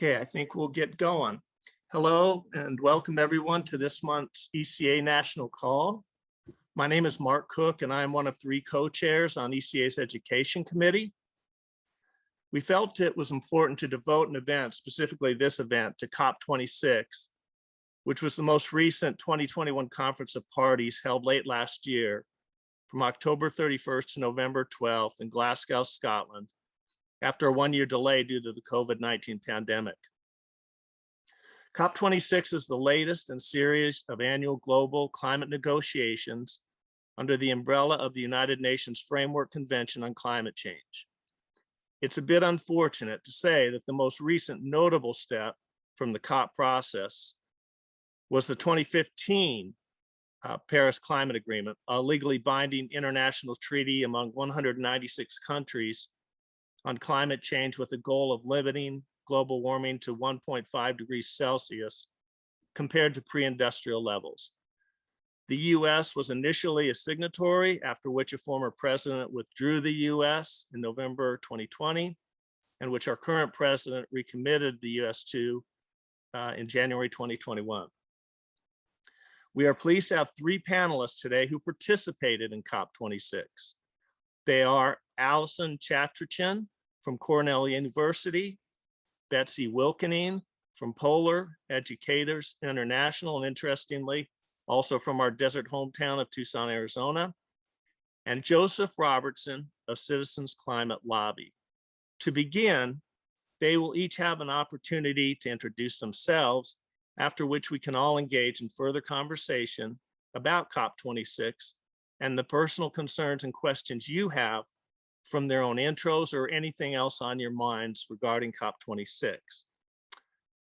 Okay, I think we'll get going. Hello and welcome everyone to this month's ECA National Call. My name is Mark Cook and I am one of 3 co-chairs on ECA's Education Committee. We felt it was important to devote an event, specifically this event, to COP26, which was the most recent 2021 Conference of Parties held late last year from October 31st to November 12th in Glasgow, Scotland, after a 1-year delay due to the COVID-19 pandemic. COP26 is the latest in a series of annual global climate negotiations under the umbrella of the United Nations Framework Convention on Climate Change. It's a bit unfortunate to say that the most recent notable step from the COP process was the 2015 Paris Climate Agreement, a legally binding international treaty among 196 countries on climate change with a goal of limiting global warming to 1.5 degrees Celsius compared to pre-industrial levels. The US was initially a signatory, after which a former president withdrew the US in November 2020, and which our current president recommitted the US to in January 2021. We are pleased to have 3 panelists today who participated in COP26. They are Allison Chatrchyan from Cornell University, Betsy Wilkening from Polar Educators International, and interestingly, also from our desert hometown of Tucson, Arizona, and Joseph Robertson of Citizens Climate Lobby. To begin, they will each have an opportunity to introduce themselves, after which we can all engage in further conversation about COP26 and the personal concerns and questions you have from their own intros or anything else on your minds regarding COP26.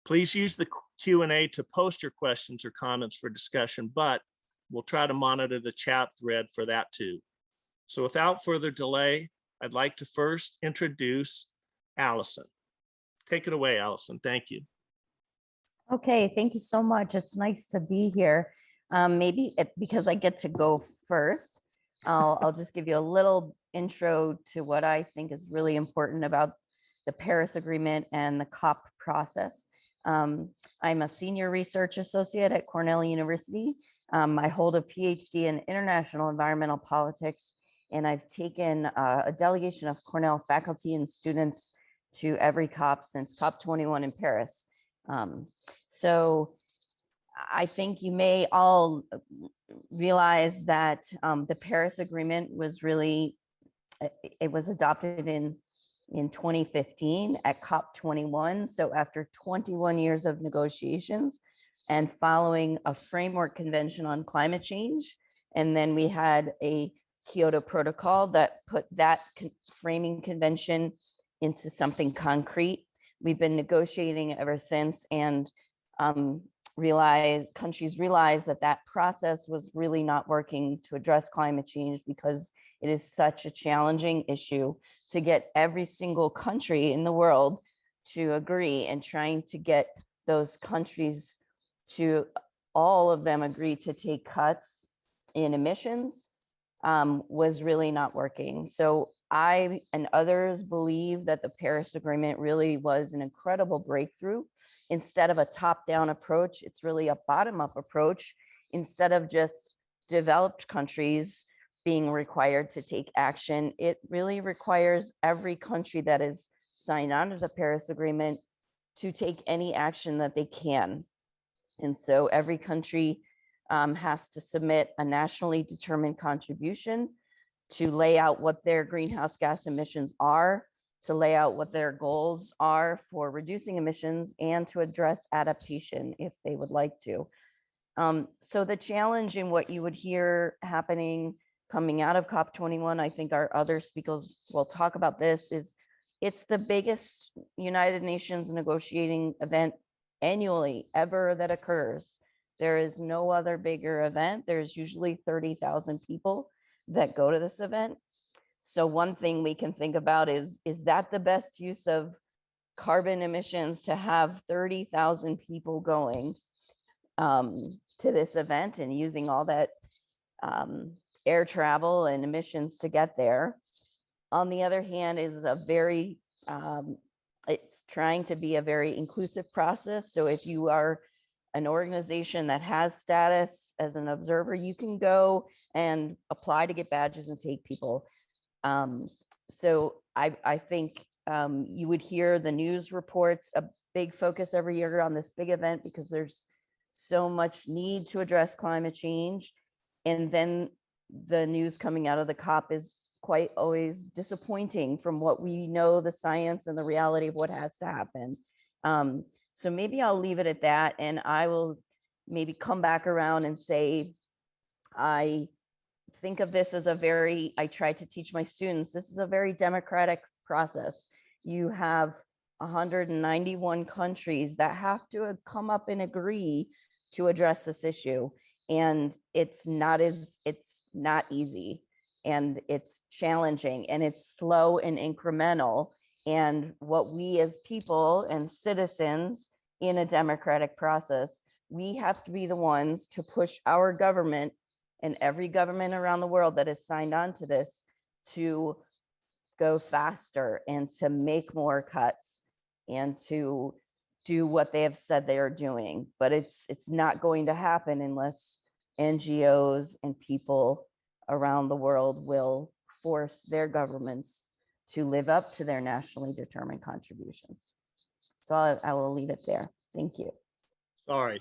Please use the Q&A to post your questions or comments for discussion, but we'll try to monitor the chat thread for that too. So without further delay, I'd like to first introduce Allison. Take it away, Allison. Thank you. Okay, thank you so much. It's nice to be here. Because I get to go first, I'll just give you a little intro to what I think is really important about the Paris Agreement and the COP process. I'm a senior research associate at Cornell University. I hold a PhD in international environmental politics, and I've taken a delegation of Cornell faculty and students to every COP since COP21 in Paris. So I think you may all realize that the Paris Agreement was it was adopted in 2015 at COP21. So after 21 years of negotiations and following a framework convention on climate change, and then we had a Kyoto Protocol that put that framing convention into something concrete. We've been negotiating ever since, and countries realized that process was really not working to address climate change because it is such a challenging issue to get every single country in the world to agree, and trying to get those countries to all of them agree to take cuts in emissions was really not working. So I and others believe that the Paris Agreement really was an incredible breakthrough. Instead of a top-down approach, it's really a bottom-up approach. Instead of just developed countries being required to take action, it really requires every country that is signed on to the Paris Agreement to take any action that they can. And so every country has to submit a nationally determined contribution to lay out what their greenhouse gas emissions are, to lay out what their goals are for reducing emissions, and to address adaptation if they would like to. So the challenge in what you would hear happening coming out of COP21, I think our other speakers will talk about this, is it's the biggest United Nations negotiating event annually ever that occurs. There is no other bigger event. There's usually 30,000 people that go to this event. So one thing we can think about is that the best use of carbon emissions to have 30,000 people going to this event and using all that air travel and emissions to get there? On the other hand, is a very It's trying to be a very inclusive process. So if you are an organization that has status as an observer, you can go and apply to get badges and take people. So I think you would hear the news reports, a big focus every year on this big event because there's so much need to address climate change. And then the news coming out of the COP is quite always disappointing from what we know, the science and the reality of what has to happen. So maybe I'll leave it at that, and I will maybe come back around and say, I think of this as I try to teach my students, this is a very democratic process. You have 191 countries that have to come up and agree to address this issue. And it's not easy, and it's challenging, and it's slow and incremental. And what we as people and citizens in a democratic process, we have to be the ones to push our government and every government around the world that has signed on to this to go faster and to make more cuts and to do what they have said they are doing. But it's not going to happen unless NGOs and people around the world will force their governments to live up to their nationally determined contributions. So I will leave it there. Thank you. Sorry,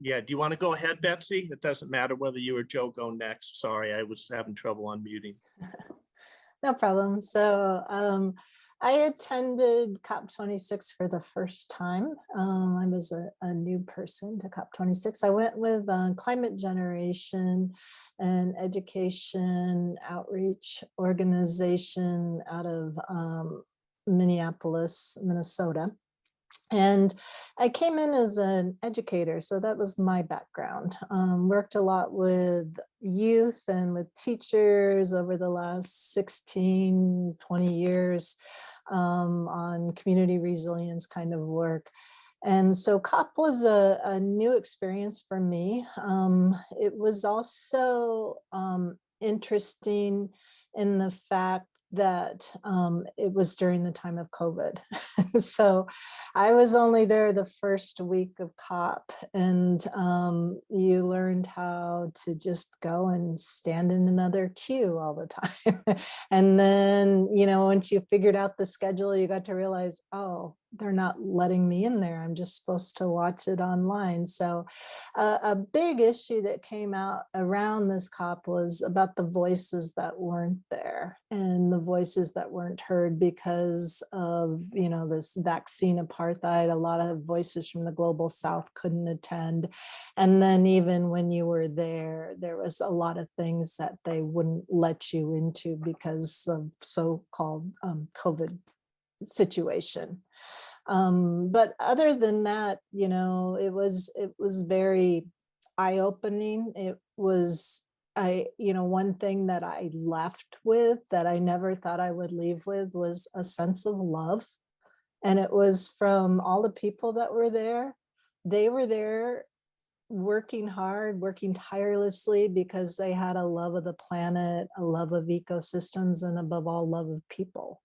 yeah, do you want to go ahead, Betsy? It doesn't matter whether you or Joe go next. Sorry, I was having trouble unmuting. No problem. So I attended COP26 for the first time. I was a new person to COP26. I went with Climate Generation, an education outreach organization out of Minneapolis, Minnesota. And I came in as an educator, so that was my background. Worked a lot with youth and with teachers over the last 16, 20 years on community resilience kind of work. And so COP was a new experience for me. It was also interesting in the fact that it was during the time of COVID. So I was only there the first week of COP, and you learned how to just go and stand in another queue all the time. And then, once you figured out the schedule, you got to realize, oh, they're not letting me in there. I'm just supposed to watch it online. So a big issue that came out around this COP was about the voices that weren't there and the voices that weren't heard because of, this vaccine apartheid. A lot of voices from the global South couldn't attend. And then even when you were there, there was a lot of things that they wouldn't let you into because of so-called COVID situation. But other than that, it was very eye-opening. It was, one thing that I left with that I never thought I would leave with was a sense of love. And it was from all the people that were there. They were there working hard, working tirelessly because they had a love of the planet, a love of ecosystems, and above all, love of people.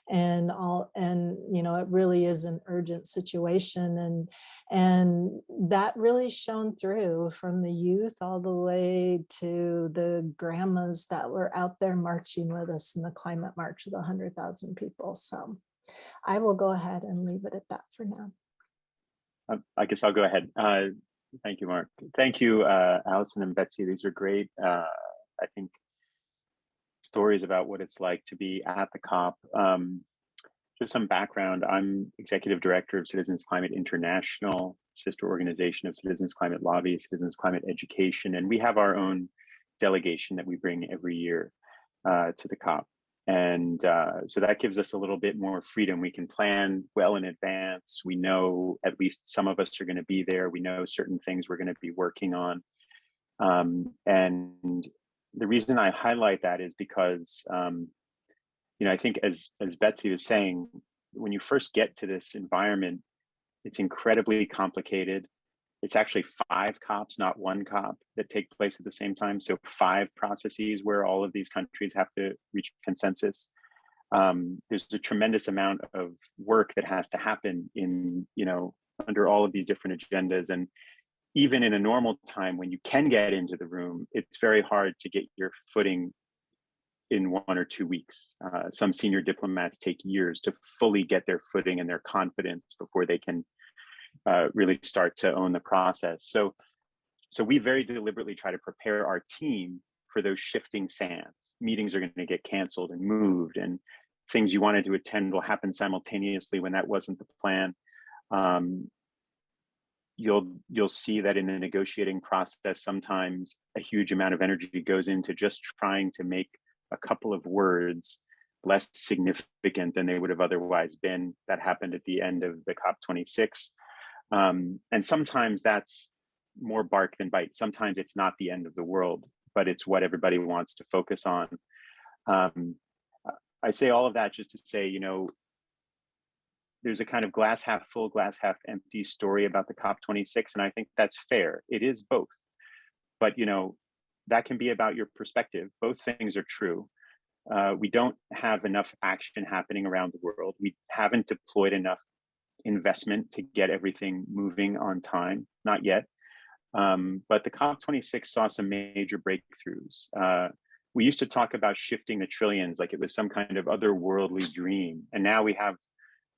And it really is an urgent situation, and that really shone through from the youth all the way to the grandmas that were out there marching with us in the climate march of the 100,000 people. So I will go ahead and leave it at that for now. I guess I'll go ahead. Thank you, Mark. Thank you, Allison and Betsy. These are great, I think, stories about what it's like to be at the COP. Just some background, I'm Executive Director of Citizens Climate International, sister organization of Citizens Climate Lobby, Citizens Climate Education, and we have our own delegation that we bring every year to the COP. And so that gives us a little bit more freedom. We can plan well in advance. We know at least some of us are going to be there. We know certain things we're going to be working on. And the reason I highlight that is because, I think as Betsy was saying, when you first get to this environment, it's incredibly complicated. It's actually 5 COPs, not 1 COP, that take place at the same time. So 5 processes where all of these countries have to reach consensus. there's a tremendous amount of work that has to happen in, under all of these different agendas. And even in a normal time when you can get into the room, it's very hard to get your footing in 1 or 2 weeks. Some senior diplomats take years to fully get their footing and their confidence before they can really start to own the process. So we very deliberately try to prepare our team for those shifting sands. Meetings are going to get canceled and moved, and things you wanted to attend will happen simultaneously when that wasn't the plan. You'll see that in the negotiating process, sometimes a huge amount of energy goes into just trying to make a couple of words less significant than they would have otherwise been. That happened at the end of the COP26. And sometimes that's more bark than bite. Sometimes it's not the end of the world, but it's what everybody wants to focus on. I say all of that just to say, there's a kind of glass half full, glass half empty story about the COP26, and I think that's fair. It is both. But, that can be about your perspective. Both things are true. We don't have enough action happening around the world. We haven't deployed enough investment to get everything moving on time, not yet. But the COP26 saw some major breakthroughs. We used to talk about shifting the trillions like it was some kind of otherworldly dream. And now we have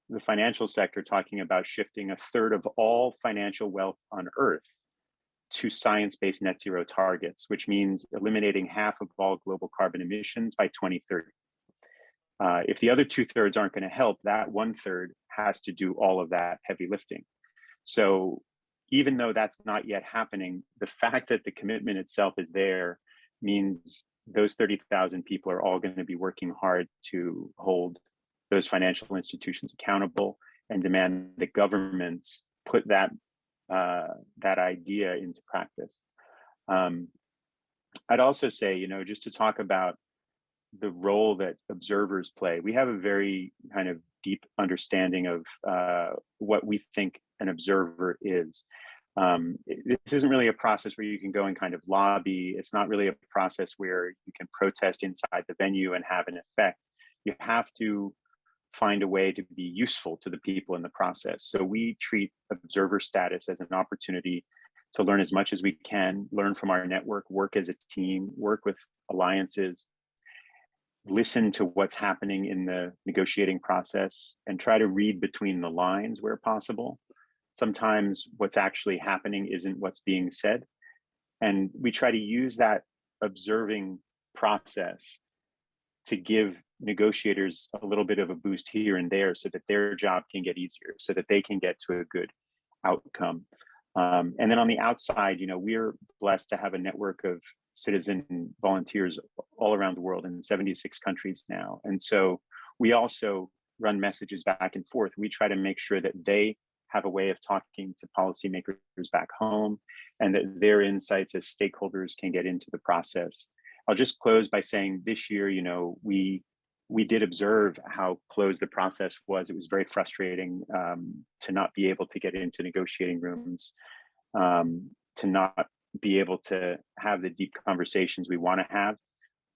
the financial sector talking about shifting 1/3 of all financial wealth on Earth to science-based net zero targets, which means eliminating half of all global carbon emissions by 2030. If the other 2/3 aren't going to help, that 1/3 has to do all of that heavy lifting. So even though that's not yet happening, the fact that the commitment itself is there means those 30,000 people are all going to be working hard to hold those financial institutions accountable and demand that governments put that idea into practice. I'd also say, just to talk about the role that observers play, we have a very kind of deep understanding of what we think an observer is. This isn't really a process where you can go and kind of lobby. It's not really a process where you can protest inside the venue and have an effect. You have to find a way to be useful to the people in the process. So we treat observer status as an opportunity to learn as much as we can, learn from our network, work as a team, work with alliances, listen to what's happening in the negotiating process, and try to read between the lines where possible. Sometimes what's actually happening isn't what's being said. And we try to use that observing process to give negotiators a little bit of a boost here and there so that their job can get easier, so that they can get to a good outcome. And then on the outside, we're blessed to have a network of citizen volunteers all around the world in 76 countries now. And so we also run messages back and forth. We try to make sure that they have a way of talking to policymakers back home and that their insights as stakeholders can get into the process. I'll just close by saying this year, we did observe how closed the process was. It was very frustrating to not be able to get into negotiating rooms, to not be able to have the deep conversations we want to have.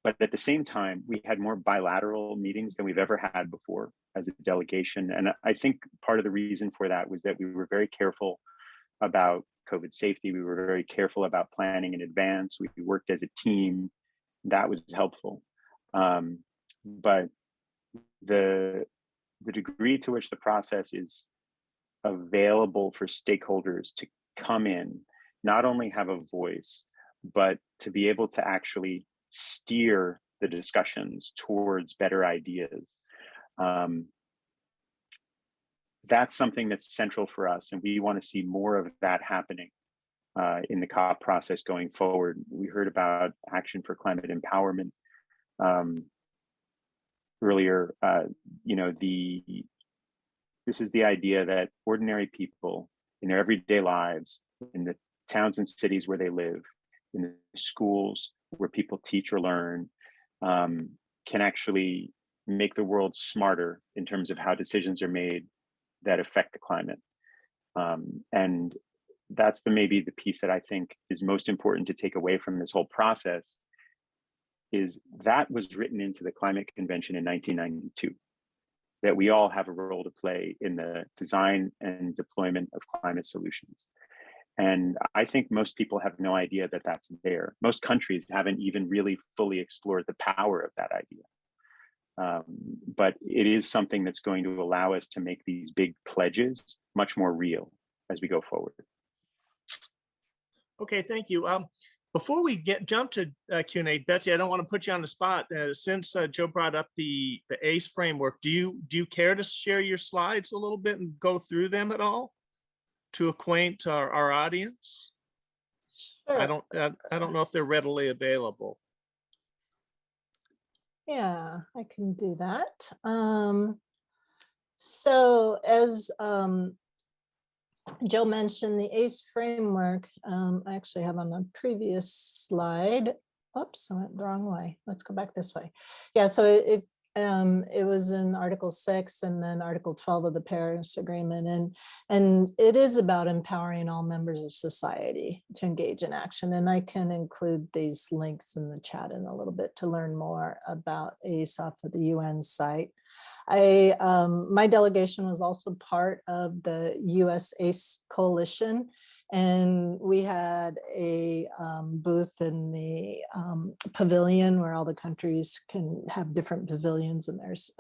But at the same time, we had more bilateral meetings than we've ever had before as a delegation. And I think part of the reason for that was that we were very careful about COVID safety. We were very careful about planning in advance. We worked as a team. That was helpful. But the degree to which the process is available for stakeholders to come in, not only have a voice, but to be able to actually steer the discussions towards better ideas. That's something that's central for us, and we want to see more of that happening in the COP process going forward. We heard about Action for Climate Empowerment earlier. This is the idea that ordinary people in their everyday lives, in the towns and cities where they live, in the schools where people teach or learn, can actually make the world smarter in terms of how decisions are made that affect the climate. And that's maybe the piece that I think is most important to take away from this whole process. is that was written into the Climate Convention in 1992, that we all have a role to play in the design and deployment of climate solutions. And I think most people have no idea that that's there. Most countries haven't even really fully explored the power of that idea. But it is something that's going to allow us to make these big pledges much more real as we go forward. Okay, thank you. Before we jump to Q&A, Betsy, I don't want to put you on the spot. Since Joe brought up the ACE framework, do you care to share your slides a little bit and go through them at all to acquaint our audience? Sure. I don't know if they're readily available. Yeah, I can do that. So as Joe mentioned, the ACE framework, I actually have on the previous slide. Oops, I went the wrong way. Let's go back this way. Yeah, so it was in Article 6 and then Article 12 of the Paris Agreement. And it is about empowering all members of society to engage in action. And I can include these links in the chat in a little bit to learn more about ACE off of the UN site. My delegation was also part of the US ACE coalition, and we had a booth in the pavilion where all the countries can have different pavilions, and there's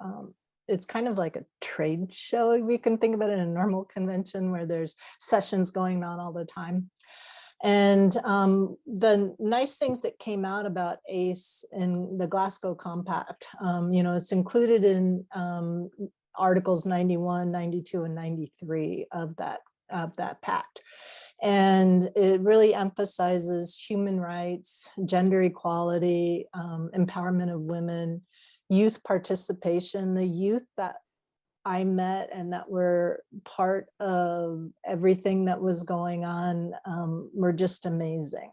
it's kind of like a trade show. We can think about it in a normal convention where there's sessions going on all the time. And the nice things that came out about ACE in the Glasgow Compact, it's included in Articles 91, 92, and 93 of that pact. And it really emphasizes human rights, gender equality, empowerment of women, youth participation. The youth that I met and that were part of everything that was going on were just amazing.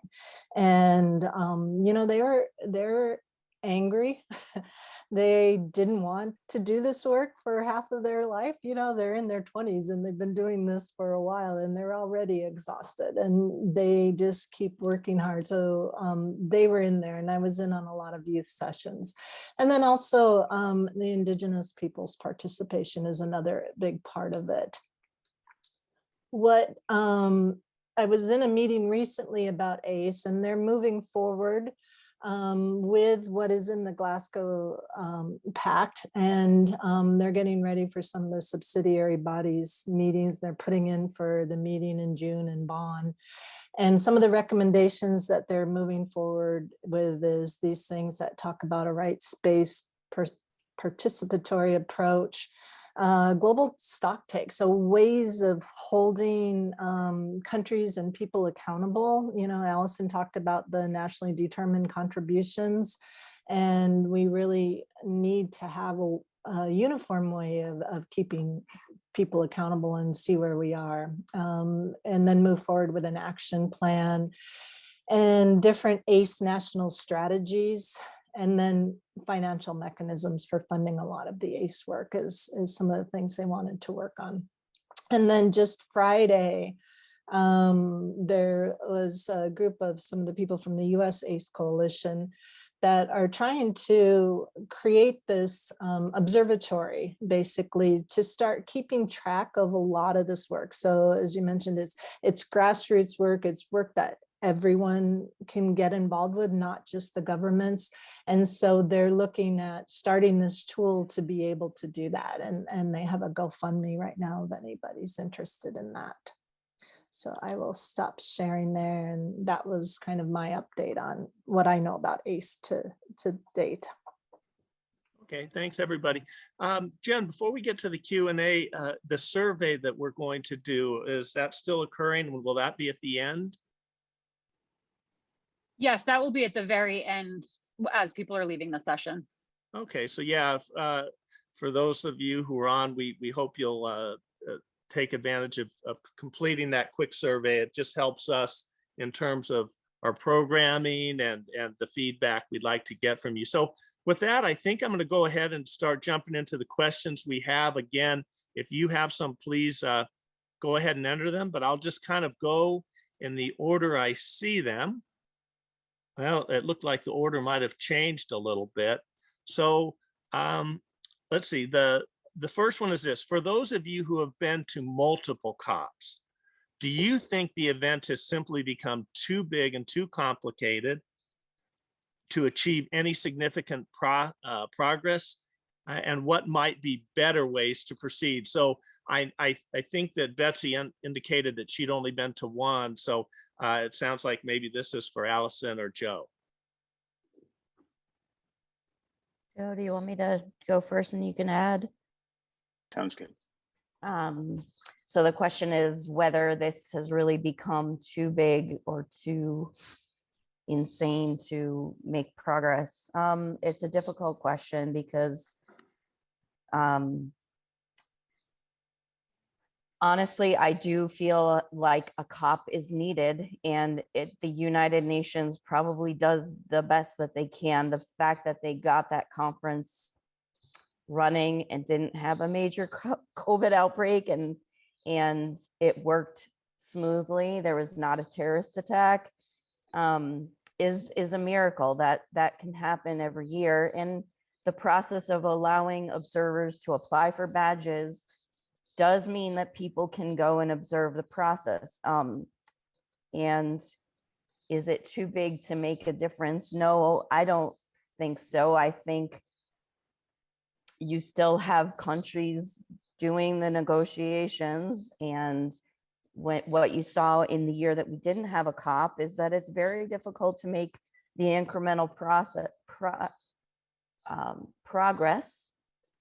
And they're angry. They didn't want to do this work for half of their life. They're in their 20s and they've been doing this for a while and they're already exhausted and they just keep working hard. So they were in there, and I was in on a lot of youth sessions. And then also the indigenous people's participation is another big part of it. I was in a meeting recently about ACE, and they're moving forward with what is in the Glasgow Pact, and they're getting ready for some of the subsidiary bodies meetings. They're putting in for the meeting in June in Bonn. And some of the recommendations that they're moving forward with is these things that talk about a rights-based participatory approach, global stocktake, so ways of holding countries and people accountable. Allison talked about the nationally determined contributions, and we really need to have a uniform way of keeping people accountable and see where we are, and then move forward with an action plan and different ACE national strategies, and then financial mechanisms for funding a lot of the ACE work is some of the things they wanted to work on. And then just Friday, there was a group of some of the people from the US ACE Coalition that are trying to create this observatory, basically, to start keeping track of a lot of this work. So as you mentioned, it's grassroots work, it's work that everyone can get involved with, not just the governments. And so they're looking at starting this tool to be able to do that. And they have a GoFundMe right now if anybody's interested in that. So I will stop sharing there. And that was kind of my update on what I know about ACE to date. Okay, thanks everybody. Jen, before we get to the Q&A, the survey that we're going to do, is that still occurring? Will that be at the end? Yes, that will be at the very end as people are leaving the session. Okay, so yeah, for those of you who are on, we hope you'll take advantage of completing that quick survey. It just helps us in terms of our programming and the feedback we'd like to get from you. So with that, I think I'm going to go ahead and start jumping into the questions we have. Again, if you have some, please go ahead and enter them, but I'll just kind of go in the order I see them. Well, it looked like the order might have changed a little bit. So let's see, the first one is this. For those of you who have been to multiple COPs, do you think the event has simply become too big and too complicated to achieve any significant progress? And what might be better ways to proceed? So I think that Betsy indicated that she'd only been to one. So it sounds like maybe this is for Allison or Joe. Joe, do you want me to go first and you can add? Sounds good. So the question is whether this has really become too big or too insane to make progress. It's a difficult question because honestly, I do feel like a COP is needed, and the United Nations probably does the best that they can. The fact that they got that conference running and didn't have a major COVID outbreak and it worked smoothly, there was not a terrorist attack, is a miracle that can happen every year. And the process of allowing observers to apply for badges does mean that people can go and observe the process. And is it too big to make a difference? No, I don't think so. I think you still have countries doing the negotiations, and what you saw in the year that we didn't have a COP is that it's very difficult to make the incremental progress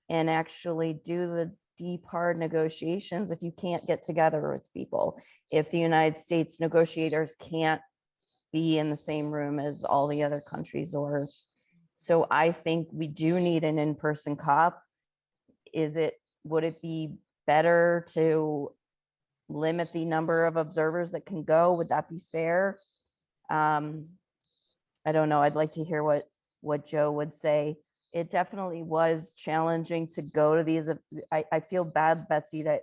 and actually do the deep, hard negotiations if you can't get together with people. If the United States negotiators can't be in the same room as all the other countries, or so I think we do need an in-person COP. Would it be better to limit the number of observers that can go? Would that be fair? I don't know. I'd like to hear what Joe would say. It definitely was challenging to go to these. I feel bad, Betsy, that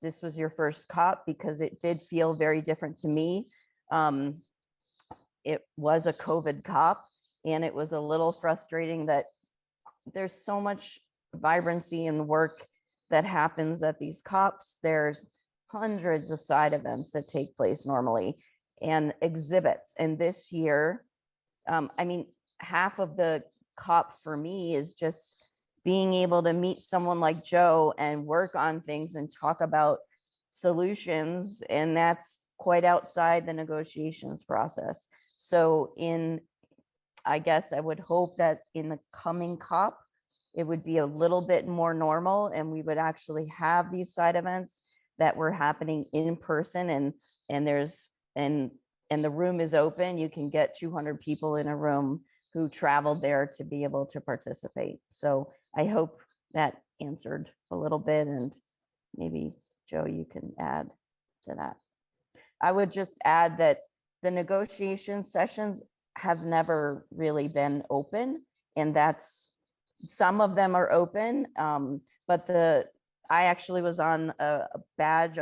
this was your first COP because it did feel very different to me. It was a COVID COP, and it was a little frustrating that there's so much vibrancy and work that happens at these COPs. There's hundreds of side events that take place normally and exhibits. And this year, I mean, half of the COP for me is just being able to meet someone like Joe and work on things and talk about solutions. And that's quite outside the negotiations process. So I guess I would hope that in the coming COP, it would be a little bit more normal and we would actually have these side events that were happening in person, and the room is open. You can get 200 people in a room who traveled there to be able to participate. So I hope that answered a little bit, and maybe Joe, you can add to that. I would just add that the negotiation sessions have never really been open, and some of them are open, but I actually was on a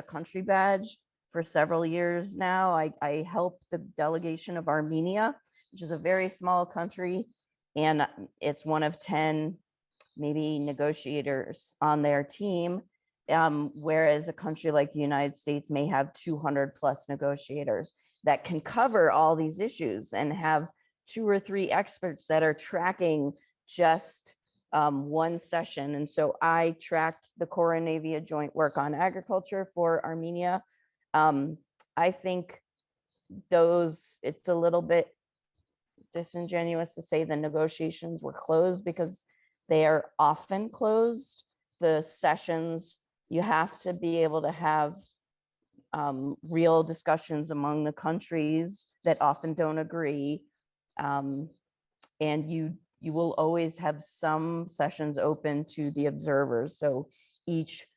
country badge for several years now. I helped the delegation of Armenia, which is a very small country, and it's one of 10 maybe negotiators on their team, whereas a country like the United States may have 200 plus negotiators that can cover all these issues and have 2 or 3 experts that are tracking just one session. And so I tracked the Cornell joint work on agriculture for Armenia. I think it's a little bit disingenuous to say the negotiations were closed because they are often closed. The sessions, you have to be able to have real discussions among the countries that often don't agree. And you will always have some sessions open to the observers. So each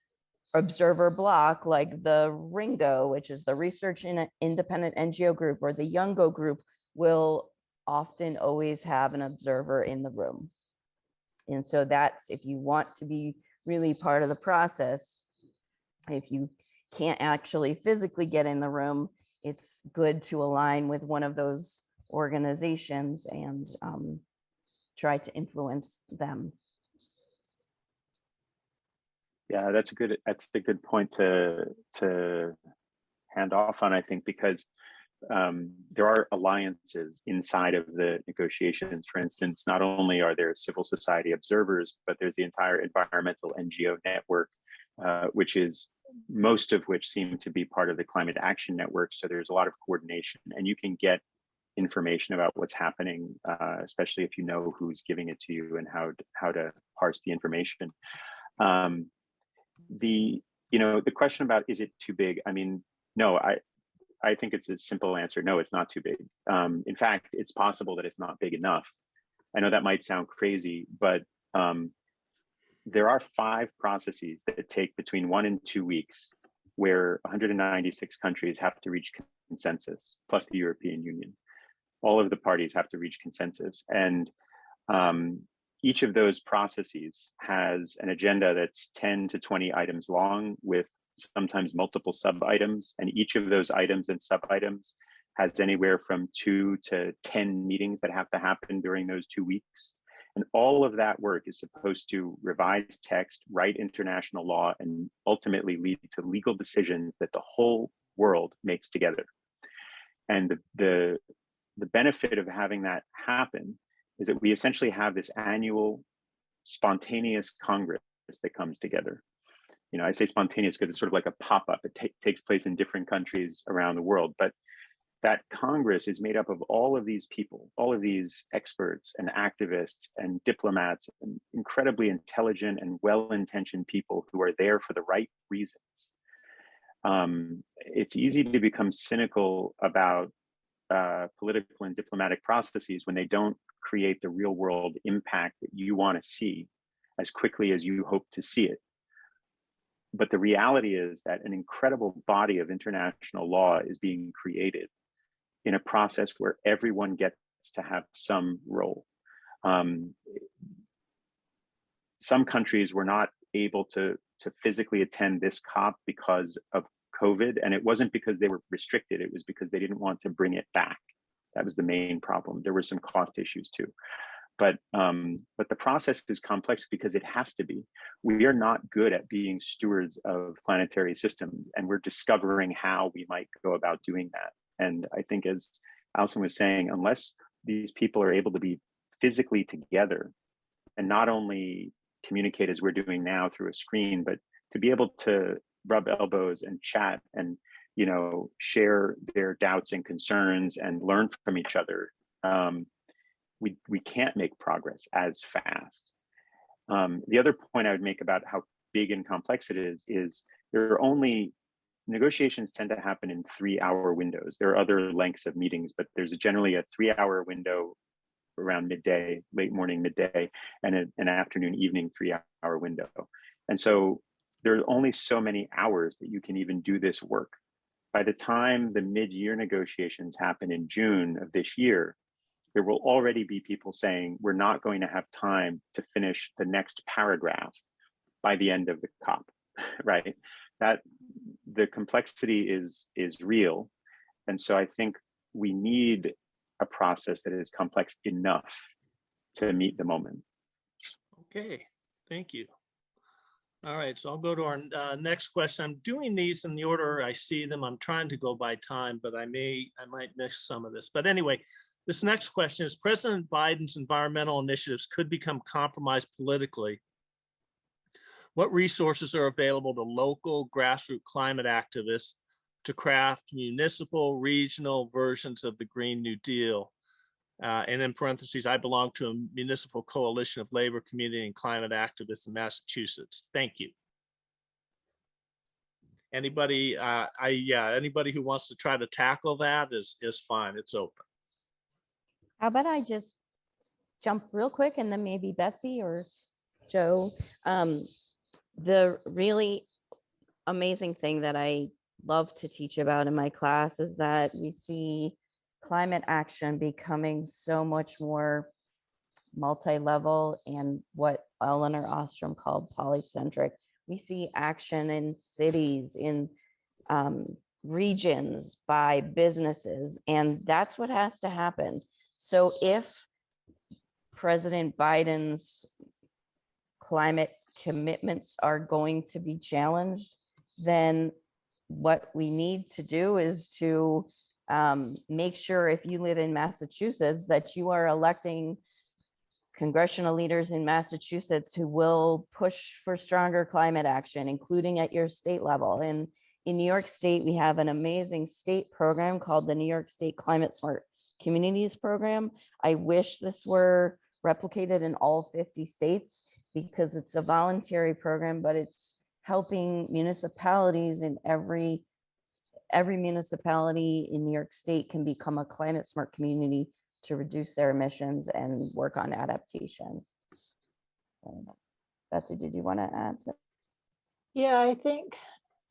observer block, like the RINGO, which is the Research in Independent NGO group, or the YOUNGO group, will often always have an observer in the room. And so that's, if you want to be really part of the process, if you can't actually physically get in the room, it's good to align with one of those organizations and try to influence them. Yeah, that's a good point to hand off on, I think, because there are alliances inside of the negotiations. For instance, not only are there civil society observers, but there's the entire environmental NGO network, most of which seem to be part of the Climate Action Network. So there's a lot of coordination, and you can get information about what's happening, especially if you know who's giving it to you and how to parse the information. The question about, is it too big? I mean, no, I think it's a simple answer. No, it's not too big. In fact, it's possible that it's not big enough. I know that might sound crazy, but there are 5 processes that take between 1 and 2 weeks where 196 countries have to reach consensus, plus the European Union. All of the parties have to reach consensus. And each of those processes has an agenda that's 10 to 20 items long with sometimes multiple sub-items. And each of those items and sub-items has anywhere from 2 to 10 meetings that have to happen during those 2 weeks. And all of that work is supposed to revise text, write international law, and ultimately lead to legal decisions that the whole world makes together. And the benefit of having that happen is that we essentially have this annual spontaneous Congress that comes together. You know, I say spontaneous because it's sort of like a pop-up. It takes place in different countries around the world, but that Congress is made up of all of these people, all of these experts and activists and diplomats and incredibly intelligent and well-intentioned people who are there for the right reasons. It's easy to become cynical about political and diplomatic processes when they don't create the real world impact that you want to see as quickly as you hope to see it. But the reality is that an incredible body of international law is being created in a process where everyone gets to have some role. Some countries were not able to physically attend this COP because of COVID, and it wasn't because they were restricted, it was because they didn't want to bring it back. That was the main problem. There were some cost issues too. But the process is complex because it has to be. We are not good at being stewards of planetary systems, and we're discovering how we might go about doing that. And I think, as Allison was saying, unless these people are able to be physically together and not only communicate as we're doing now through a screen, but to be able to rub elbows and chat and, you know, share their doubts and concerns and learn from each other, we can't make progress as fast. The other point I would make about how big and complex it is there are only, negotiations tend to happen in 3-hour windows. There are other lengths of meetings, but there's generally a 3-hour window around midday, late morning, midday, and an afternoon, evening 3-hour window. And so there are only so many hours that you can even do this work. By the time the mid-year negotiations happen in June of this year, there will already be people saying, we're not going to have time to finish the next paragraph by the end of the COP, right? That the complexity is real. And so I think we need a process that is complex enough to meet the moment. Okay, thank you. All right, so I'll go to our next question. I'm doing these in the order I see them. I'm trying to go by time, but I might miss some of this. But anyway, this next question is, President Biden's environmental initiatives could become compromised politically. What resources are available to local grassroots climate activists to craft municipal, regional versions of the Green New Deal? And in parentheses, I belong to a municipal coalition of labor, community, and climate activists in Massachusetts. Thank you. Anybody, anybody who wants to try to tackle that is fine. It's open. How about I just jump real quick and then maybe Betsy or Joe. The really amazing thing that I love to teach about in my class is that we see climate action becoming so much more multi-level and what Eleanor Ostrom called polycentric. We see action in cities, in regions, by businesses, and that's what has to happen. So if President Biden's climate commitments are going to be challenged, then what we need to do is to make sure, if you live in Massachusetts, that you are electing congressional leaders in Massachusetts who will push for stronger climate action, including at your state level. And in New York State, we have an amazing state program called the New York State Climate Smart Communities Program. I wish this were replicated in all 50 states, because it's a voluntary program, but it's helping municipalities in every municipality in New York State can become a climate smart community to reduce their emissions and work on adaptation. Betsy, did you want to add? Yeah, I think,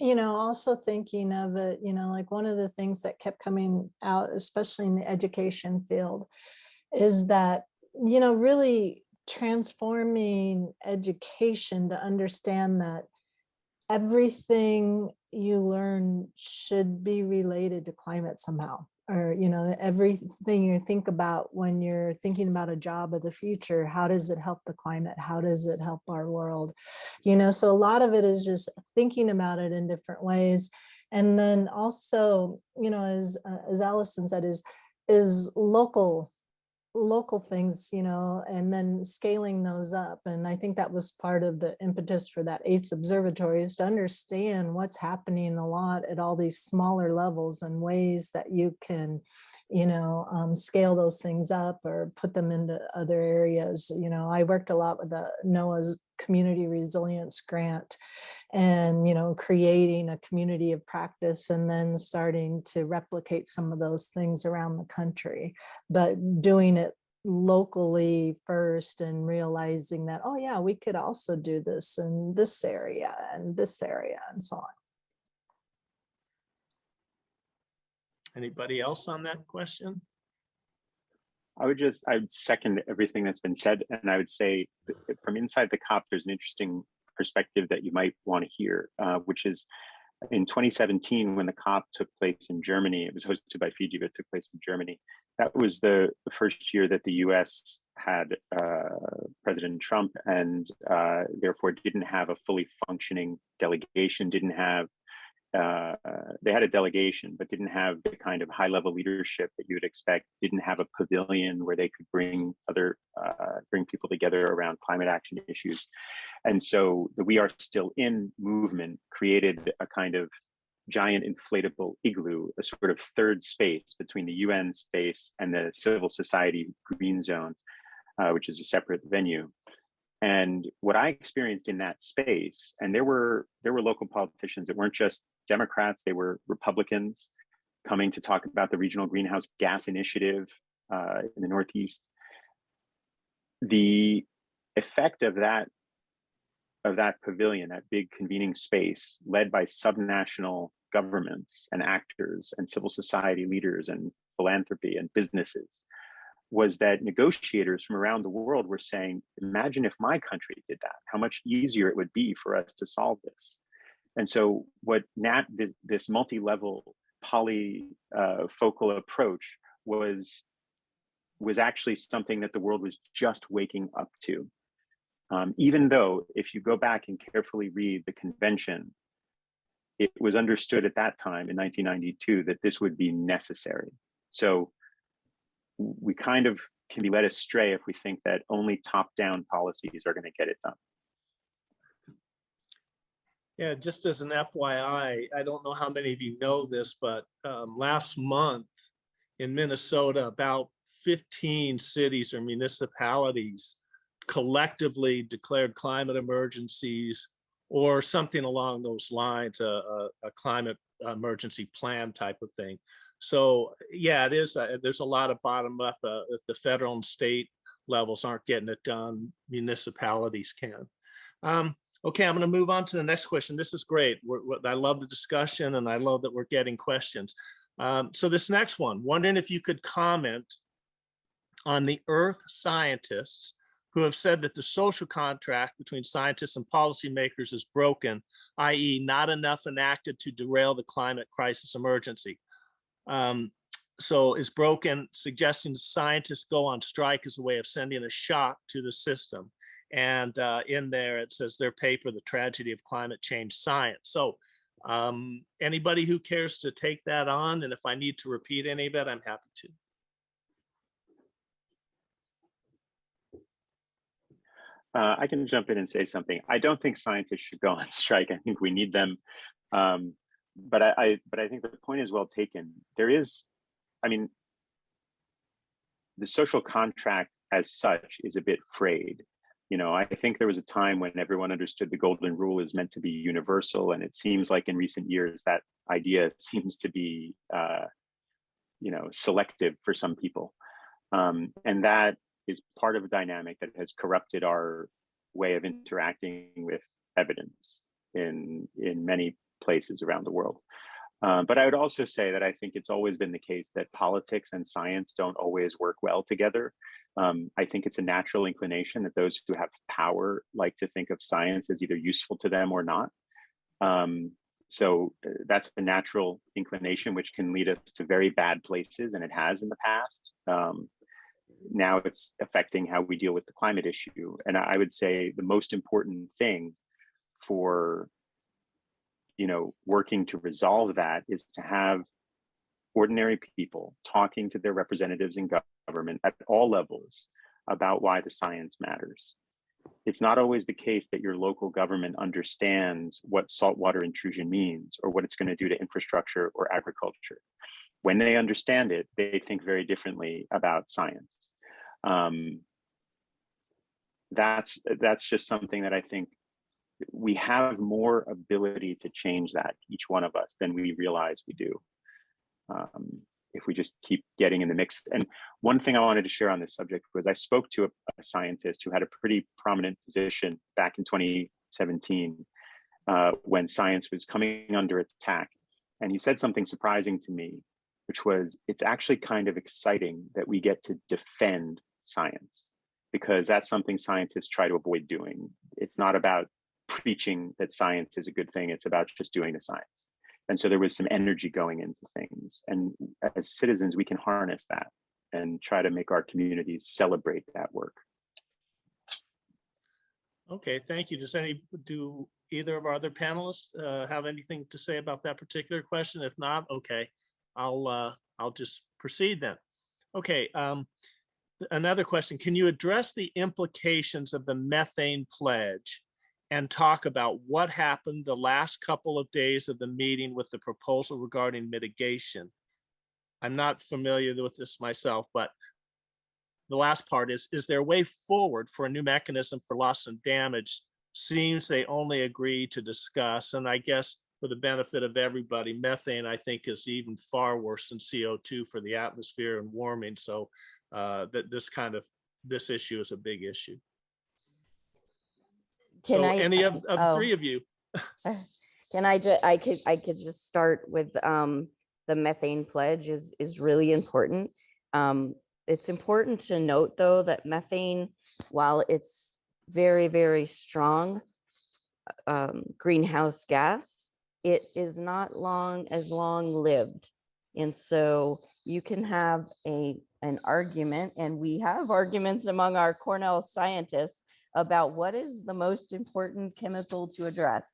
also thinking of it, like one of the things that kept coming out, especially in the education field, is that, really transforming education to understand that everything you learn should be related to climate somehow, or everything you think about when you're thinking about a job of the future, how does it help the climate, how does it help our world, so a lot of it is just thinking about it in different ways. And then also, as Allison said, is local things, and then scaling those up. And I think that was part of the impetus for that 8th observatory, is to understand what's happening a lot at all these smaller levels and ways that you can, scale those things up or put them into other areas. I worked a lot with the NOAA's Community Resilience Grant, and creating a community of practice and then starting to replicate some of those things around the country, but doing it locally first and realizing that, oh yeah, we could also do this in this area and this area and so on. Anybody else on that question? I would second everything that's been said. And I would say that from inside the COP, there's an interesting perspective that you might want to hear, which is in 2017, when the COP took place in Germany. It was hosted by Fiji, but it took place in Germany. That was the first year that the US had President Trump, and therefore didn't have a fully functioning delegation, they had a delegation, but didn't have the kind of high-level leadership that you would expect, didn't have a pavilion where they could bring people together around climate action issues. And so the We Are Still In movement created a kind of giant inflatable igloo, a sort of third space between the UN space and the civil society green zone, which is a separate venue. And what I experienced in that space, and there were local politicians that weren't just Democrats, they were Republicans coming to talk about the regional greenhouse gas initiative in the Northeast. The effect of that pavilion, that big convening space led by subnational governments and actors and civil society leaders and philanthropy and businesses, was that negotiators from around the world were saying, imagine if my country did that, how much easier it would be for us to solve this. And so what this multi-level polyfocal approach was actually something that the world was just waking up to. Even though if you go back and carefully read the convention, it was understood at that time in 1992 that this would be necessary. So we kind of can be led astray if we think that only top-down policies are going to get it done. Yeah, just as an FYI, I don't know how many of you know this, but last month in Minnesota, about 15 cities or municipalities collectively declared climate emergencies or something along those lines, a climate emergency plan type of thing. So yeah, it is. There's a lot of bottom up. If the federal and state levels aren't getting it done, municipalities can. Okay, I'm going to move on to the next question. This is great. I love the discussion, and I love that we're getting questions. So this next one, wondering if you could comment on the Earth scientists who have said that the social contract between scientists and policymakers is broken, i.e. not enough enacted to derail the climate crisis emergency. So is broken, suggesting scientists go on strike as a way of sending a shock to the system. And in there, it says their paper, The Tragedy of Climate Change Science. So anybody who cares to take that on, and if I need to repeat any of it, I'm happy to. I can jump in and say something. I don't think scientists should go on strike. I think we need them. But I think the point is well taken. There is, I mean, the social contract as such is a bit frayed. You know, I think there was a time when everyone understood the golden rule is meant to be universal. And it seems like in recent years, that idea seems to be, you know, selective for some people. And that is part of a dynamic that has corrupted our way of interacting with evidence in many places around the world. But I would also say that I think it's always been the case that politics and science don't always work well together. I think it's a natural inclination that those who have power like to think of science as either useful to them or not. So that's a natural inclination, which can lead us to very bad places, and it has in the past. Now it's affecting how we deal with the climate issue. And I would say the most important thing for, you know, working to resolve that is to have ordinary people talking to their representatives in government at all levels about why the science matters. It's not always the case that your local government understands what saltwater intrusion means or what it's going to do to infrastructure or agriculture. When they understand it, they think very differently about science. That's just something that I think we have more ability to change that, each one of us, than we realize we do. If we just keep getting in the mix. And one thing I wanted to share on this subject was I spoke to a scientist who had a pretty prominent position back in 2017 when science was coming under attack. And he said something surprising to me, which was, it's actually kind of exciting that we get to defend science, because that's something scientists try to avoid doing. It's not about preaching that science is a good thing, it's about just doing the science. And so there was some energy going into things. And as citizens, we can harness that and try to make our communities celebrate that work. Okay, thank you. Do either of our other panelists have anything to say about that particular question? If not, okay, I'll just proceed then. Okay, another question. Can you address the implications of the methane pledge and talk about what happened the last couple of days of the meeting with the proposal regarding mitigation? I'm not familiar with this myself, but the last part is there a way forward for a new mechanism for loss and damage? Seems they only agree to discuss, and I guess for the benefit of everybody, methane, I think, is even far worse than CO2 for the atmosphere and warming. So that this issue is a big issue. Any of the three of you? Can I could just start with the methane pledge is really important. It's important to note, though, that methane, while it's very, very strong greenhouse gas, it is not as long lived. And so you can have an argument, and we have arguments among our Cornell scientists about what is the most important chemical to address.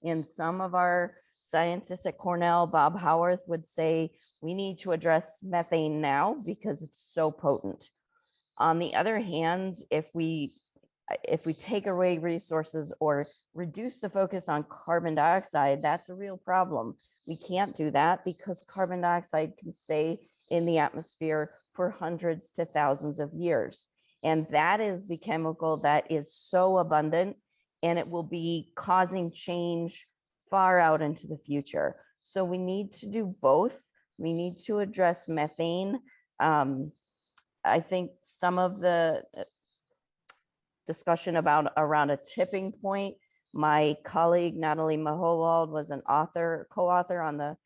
And some of our scientists at Cornell, Bob Howarth, would say we need to address methane now because it's so potent. On the other hand, if we take away resources or reduce the focus on carbon dioxide, that's a real problem. We can't do that because carbon dioxide can stay in the atmosphere for hundreds to thousands of years. And that is the chemical that is so abundant, and it will be causing change far out into the future. So we need to do both. We need to address methane. I think some of the discussion around a tipping point, my colleague Natalie Mahowald was an co-author on the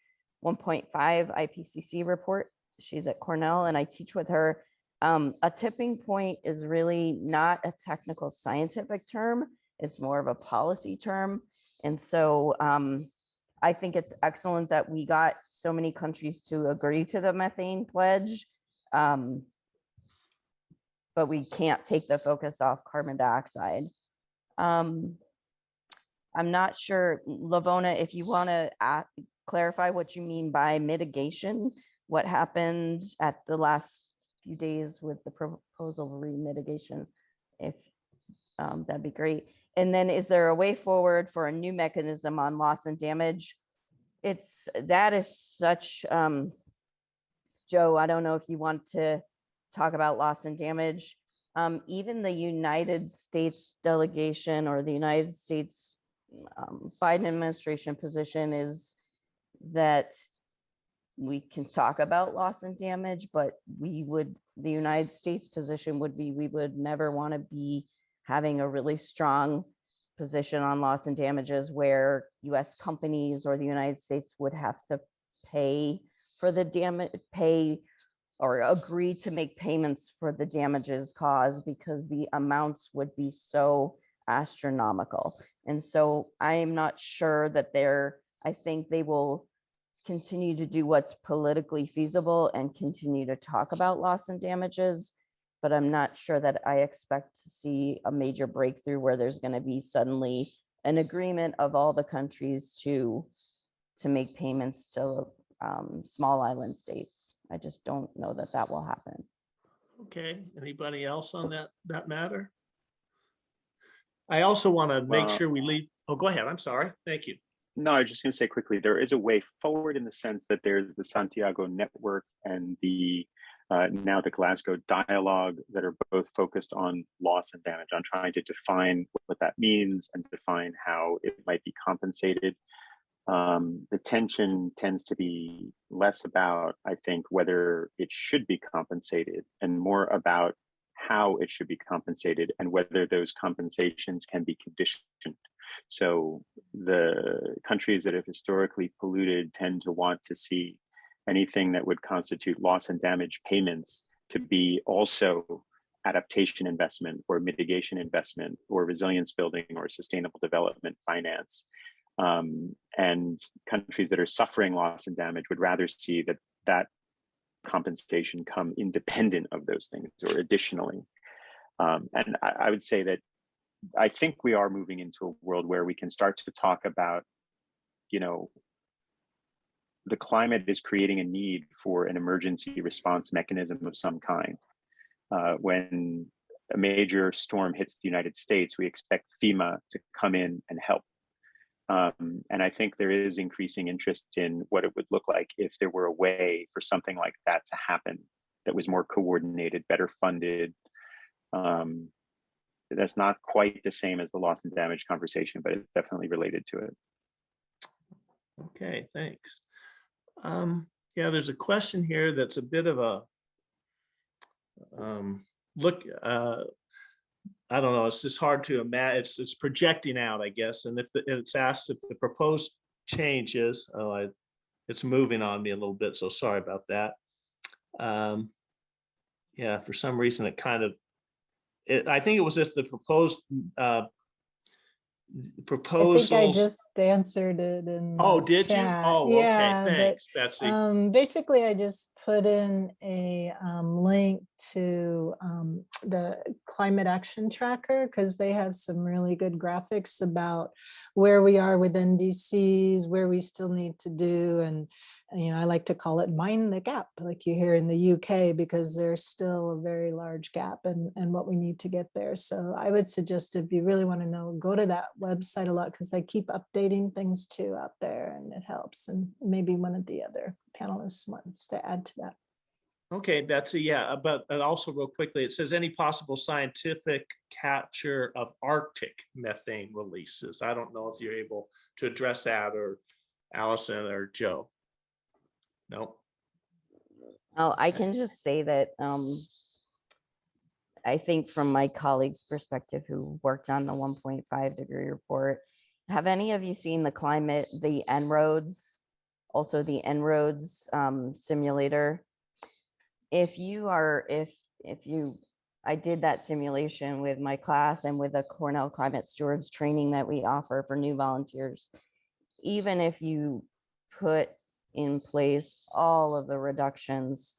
1.5 IPCC report. She's at Cornell, and I teach with her. A tipping point is really not a technical scientific term. It's more of a policy term. And so I think it's excellent that we got so many countries to agree to the methane pledge. But we can't take the focus off carbon dioxide. I'm not sure, Lavona, if you want to clarify what you mean by mitigation, what happened at the last few days with the proposal re-mitigation, if that'd be great. And then is there a way forward for a new mechanism on loss and damage? That is such, Joe, I don't know if you want to talk about loss and damage. Even the United States delegation or the United States Biden administration position is that we can talk about loss and damage, but the United States position would be, we would never want to be having a really strong position on loss and damages where US companies or the United States would have to pay for the damage, or agree to make payments for the damages caused, because the amounts would be so astronomical. And so I am not sure that I think they will continue to do what's politically feasible and continue to talk about loss and damages, but I'm not sure that I expect to see a major breakthrough where there's going to be suddenly an agreement of all the countries to make payments to small island states. I just don't know that that will happen. Okay, anybody else on that matter? I also want to make sure we leave. Oh, go ahead. I'm sorry. Thank you. No, I was just going to say quickly, there is a way forward in the sense that there's the Santiago Network and the now the Glasgow Dialogue that are both focused on loss and damage, on trying to define what that means and define how it might be compensated. The tension tends to be less about, I think, whether it should be compensated and more about how it should be compensated and whether those compensations can be conditioned. So the countries that have historically polluted tend to want to see anything that would constitute loss and damage payments to be also adaptation investment or mitigation investment or resilience building or sustainable development finance. And countries that are suffering loss and damage would rather see that compensation come independent of those things or additionally. And I would say that I think we are moving into a world where we can start to talk about, the climate is creating a need for an emergency response mechanism of some kind. When a major storm hits the United States, we expect FEMA to come in and help. And I think there is increasing interest in what it would look like if there were a way for something like that to happen that was more coordinated, better funded. That's not quite the same as the loss and damage conversation, but it's definitely related to it. Okay, thanks. Yeah, there's a question here that's a bit of a look. I don't know. It's just hard to imagine. It's projecting out, I guess. And if it's asked if the proposed changes, it's moving on me a little bit. So sorry about that. Yeah, for some reason it kind of. I think it was if the proposed proposals. I think I just answered it in Oh, did chat. you? Oh, yeah, okay. Thanks, Betsy. Basically, I just put in a link to the climate action tracker because they have some really good graphics about where we are with NDCs, where we still need to do, and I like to call it mind the gap, like you hear in the UK, because there's still a very large gap and what we need to get there. So I would suggest, if you really want to know, go to that website a lot because they keep updating things too out there, and it helps. And maybe one of the other panelists wants to add to that. Okay, Betsy, yeah, but also real quickly, it says any possible scientific capture of Arctic methane releases. I don't know if you're able to address that, or Allison or Joe. No. Oh, I can just say that I think from my colleague's perspective who worked on the 1.5 degree report, have any of you seen the En-ROADS, also the En-ROADS simulator? If I did that simulation with my class and with a Cornell climate stewards training that we offer for new volunteers. Even if you put in place all of the reductions,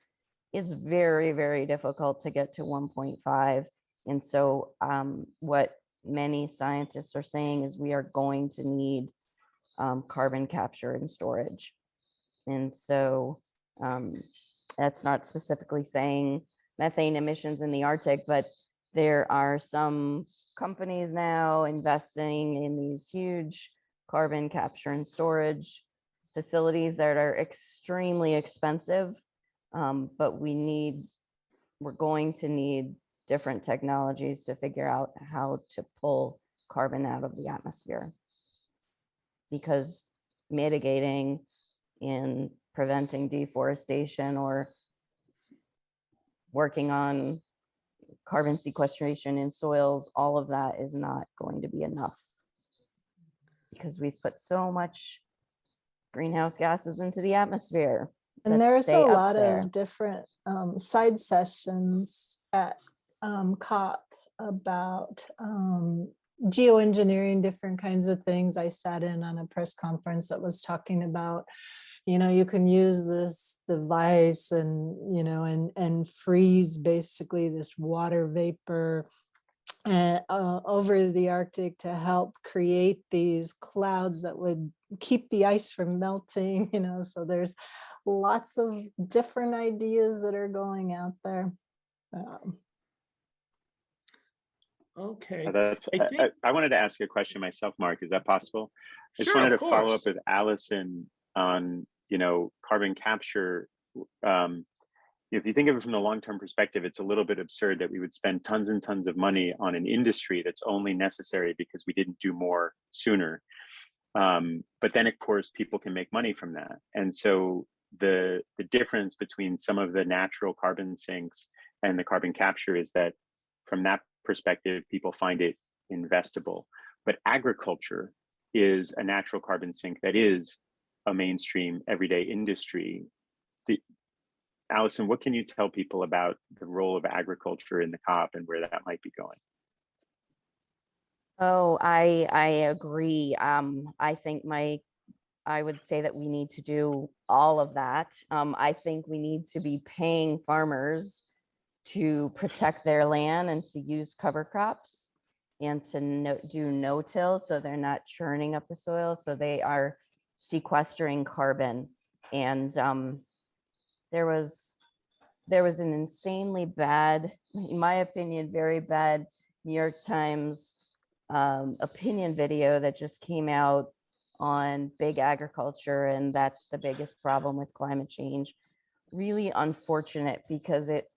it's very, very difficult to get to 1.5. And so what many scientists are saying is we are going to need carbon capture and storage. And so that's not specifically saying methane emissions in the Arctic, but there are some companies now investing in these huge carbon capture and storage facilities that are extremely expensive. But we're going to need different technologies to figure out how to pull carbon out of the atmosphere, because mitigating and preventing deforestation or working on carbon sequestration in soils, all of that is not going to be enough, because we've put so much greenhouse gases into the atmosphere. And there's a lot of different side sessions at COP about geoengineering, different kinds of things. I sat in on a press conference that was talking about, you can use this device and, and freeze basically this water vapor over the Arctic to help create these clouds that would keep the ice from melting, so there's lots of different ideas that are going out there. Okay. I wanted to ask you a question myself, Mark. Is that possible? I just Sure, wanted of to follow up course. with Allison on, carbon capture. If you think of it from the long-term perspective, it's a little bit absurd that we would spend tons and tons of money on an industry that's only necessary because we didn't do more sooner. But then, of course, people can make money from that. And so the difference between some of the natural carbon sinks and the carbon capture is that from that perspective, people find it investable. But agriculture is a natural carbon sink that is a mainstream everyday industry. Allison, what can you tell people about the role of agriculture in the COP and where that might be going? Oh, I agree. I think I would say that we need to do all of that. I think we need to be paying farmers to protect their land and to use cover crops and to do no-till, so they're not churning up the soil, so they are sequestering carbon. And there was an insanely bad, in my opinion, very bad New York Times opinion video that just came out on big agriculture, and that's the biggest problem with climate change. Really unfortunate, because it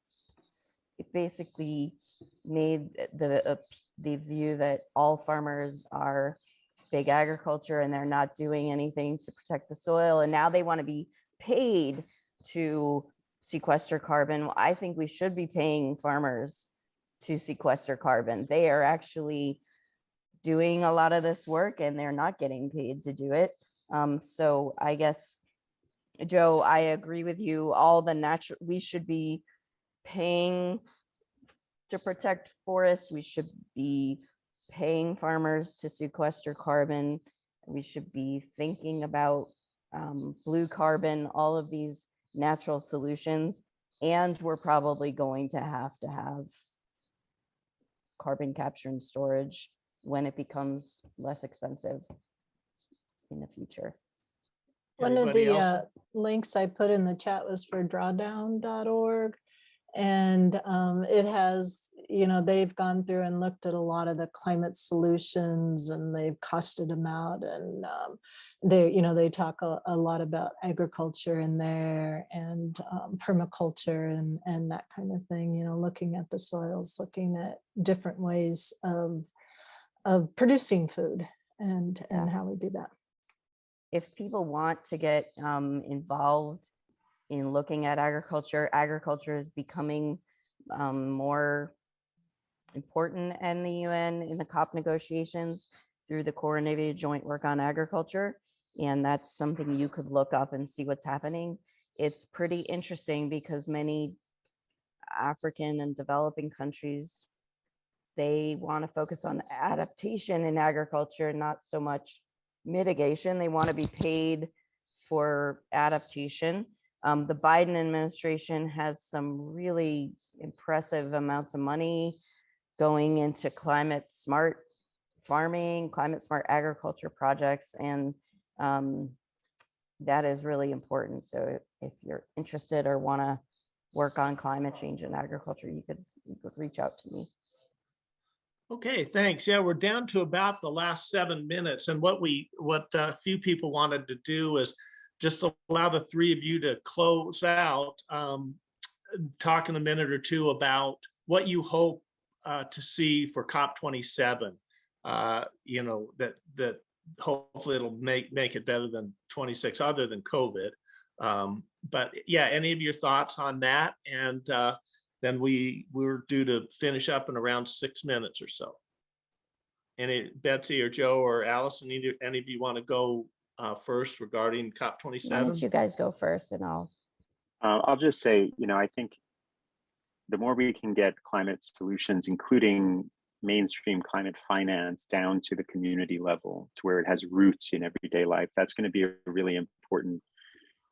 basically made the view that all farmers are big agriculture and they're not doing anything to protect the soil, and now they want to be paid to sequester carbon. Well, I think we should be paying farmers to sequester carbon. They are actually doing a lot of this work and they're not getting paid to do it. So I guess, Joe, I agree with you. We should be paying to protect forests. We should be paying farmers to sequester carbon. We should be thinking about blue carbon, all of these natural solutions. And we're probably going to have carbon capture and storage when it becomes less expensive in the future. One of Anybody the else? links I put in the chat was for drawdown.org. And it has, they've gone through and looked at a lot of the climate solutions and they've costed them out. And they talk a lot about agriculture in there and permaculture and that kind of thing, looking at the soils, looking at different ways of producing food and how we do that. If people want to get involved in looking at agriculture is becoming more important in the UN in the COP negotiations through the coordinated joint work on agriculture. And that's something you could look up and see what's happening. It's pretty interesting because many African and developing countries, they want to focus on adaptation in agriculture, not so much mitigation. They want to be paid for adaptation. The Biden administration has some really impressive amounts of money going into climate smart farming, climate smart agriculture projects, and that is really important. So if you're interested or want to work on climate change in agriculture, you could reach out to me. Okay, thanks. Yeah, we're down to about the last 7 minutes, and what a few people wanted to do is just allow the three of you to close out, talk in a minute or two about what you hope to see for COP27. You know, that hopefully it'll make it better than 26, other than COVID. But yeah, any of your thoughts on that? And then we're due to finish up in around 6 minutes or so. Any, Betsy or Joe or Allison, any of you want to go first regarding COP27? Why don't you guys go first, and I'll just say, you know, I think the more we can get climate solutions, including mainstream climate finance, down to the community level, to where it has roots in everyday life, that's going to be a really important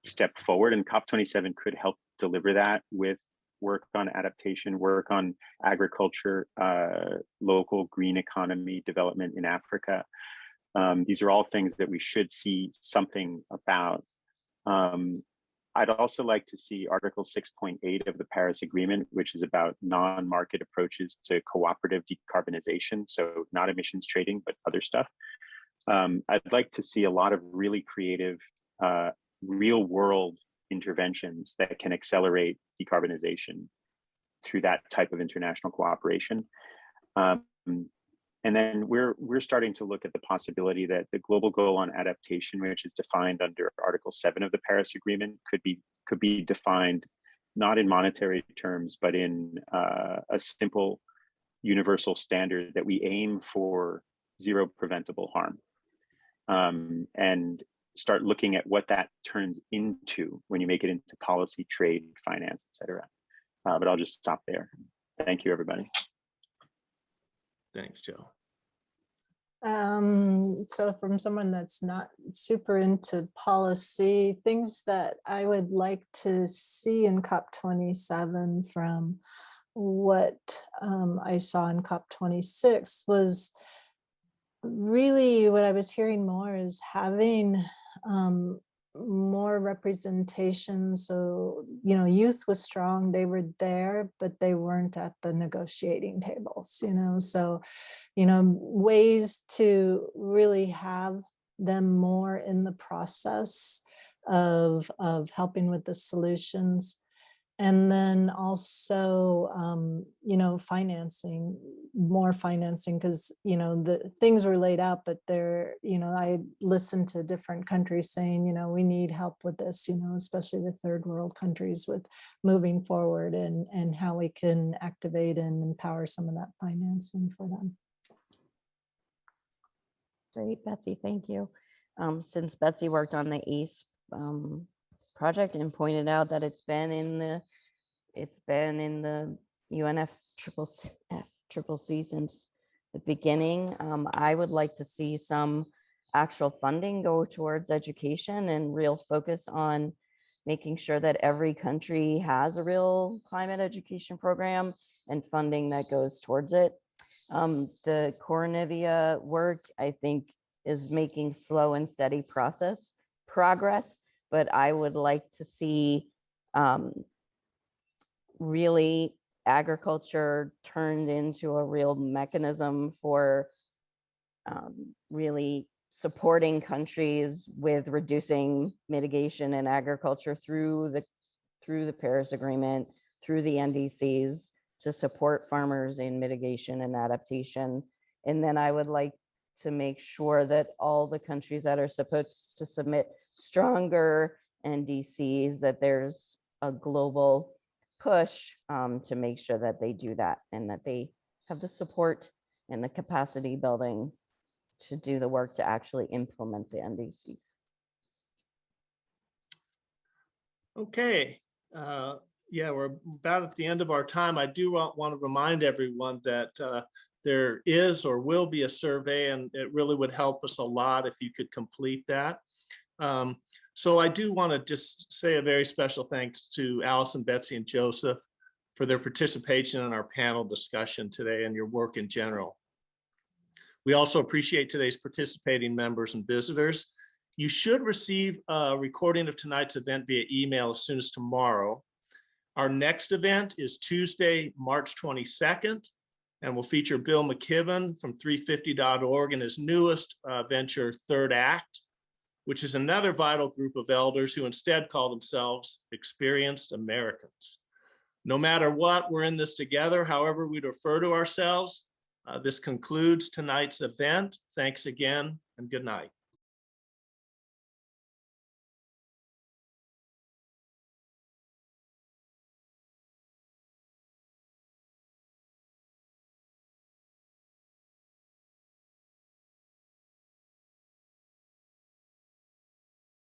step forward. And COP27 could help deliver that, with work on adaptation, work on agriculture, local green economy development in Africa. These are all things that we should see something about. I'd also like to see Article 6.8 of the Paris Agreement, which is about non-market approaches to cooperative decarbonization. So not emissions trading, but other stuff. I'd like to see a lot of really creative, real world interventions that can accelerate decarbonization through that type of international cooperation. And then we're starting to look at the possibility that the global goal on adaptation, which is defined under Article 7 of the Paris Agreement, could be defined not in monetary terms, but in a simple universal standard that we aim for zero preventable harm, and start looking at what that turns into when you make it into policy, trade, finance, etc. But I'll just stop there. Thank you, everybody. Thanks, Joe. So from someone that's not super into policy, things that I would like to see in COP27 from what I saw in COP26 was really what I was hearing more is having more representation. So, you know, youth was strong, they were there, but they weren't at the negotiating tables, you know, so, you know, ways to really have them more in the process of helping with the solutions. And then also, you know, more financing, because, you know, the things were laid out, but they're, you know, I listened to different countries saying, you know, we need help with this, you know, especially the third world countries with moving forward and how we can activate and empower some of that financing for them. great, Betsy, thank you. Since Betsy worked on the ACE project and pointed out that it's been in the UNFCCC since the beginning. I would like to see some actual funding go towards education and real focus on making sure that every country has a real climate education program and funding that goes towards it. The Cornell work, I think, is making slow and steady progress, but I would like to see really agriculture turned into a real mechanism for really supporting countries with reducing mitigation in agriculture through the Paris Agreement, through the NDCs, to support farmers in mitigation and adaptation. And then I would like to make sure that all the countries that are supposed to submit stronger NDCs, that there's a global push to make sure that they do that and that they have the support and the capacity building to do the work to actually implement the NDCs. Okay, Yeah, we're about at the end of our time. I do want to remind everyone that there is or will be a survey, and it really would help us a lot if you could complete that. So I do want to just say a very special thanks to Allison, Betsy, and Joseph for their participation in our panel discussion today and your work in general. We also appreciate today's participating members and visitors. You should receive a recording of tonight's event via email as soon as tomorrow. Our next event is Tuesday, March 22nd, and will feature Bill McKibben from 350.org and his newest venture, Third Act, which is another vital group of elders who instead call themselves Experienced Americans. No matter what, we're in this together, however we refer to ourselves. This concludes tonight's event. Thanks again, and good night.